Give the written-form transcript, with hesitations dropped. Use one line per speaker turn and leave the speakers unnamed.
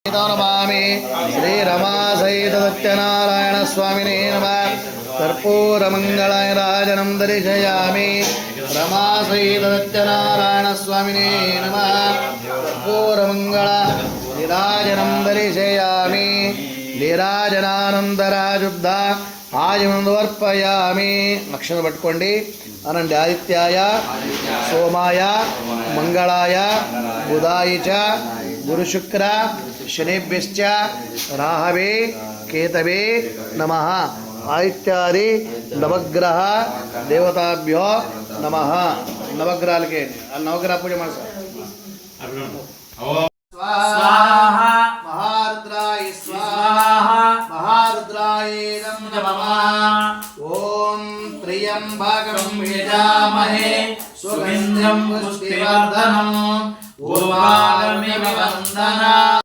नमामि श्री रमा सहित सत्यनारायण स्वामिने नमः। कर्पूरमंगलाय राजनं दर्शयामि। रमा सहित सत्यनारायण स्वामिने नमः। कर्पूरमंगल निराजनं दर्शयामि। నీరాజనానందరాజుద్ధ ఆజమనువర్పయామి. లక్షణ పట్టుకోండి అనండి. ఆదిత్యాయ సోమాయ మంగళాయ బుధాయ చ గురుశుక్ర శనిభ్యశ్చ రాహవే కేతవే నమః. ఆదిత్యాది నవగ్రహ దేవతాభ్యో నమః. నవగ్రహాలకే నవగ్రహ పూజ మనసు. महारुद्राय स्वाहा महारुद्राय नमः। ओम त्र्यंबकं यजामहे सुगंधिं पुष्टिवर्धनम् उर्वारुकमिव वन्दना।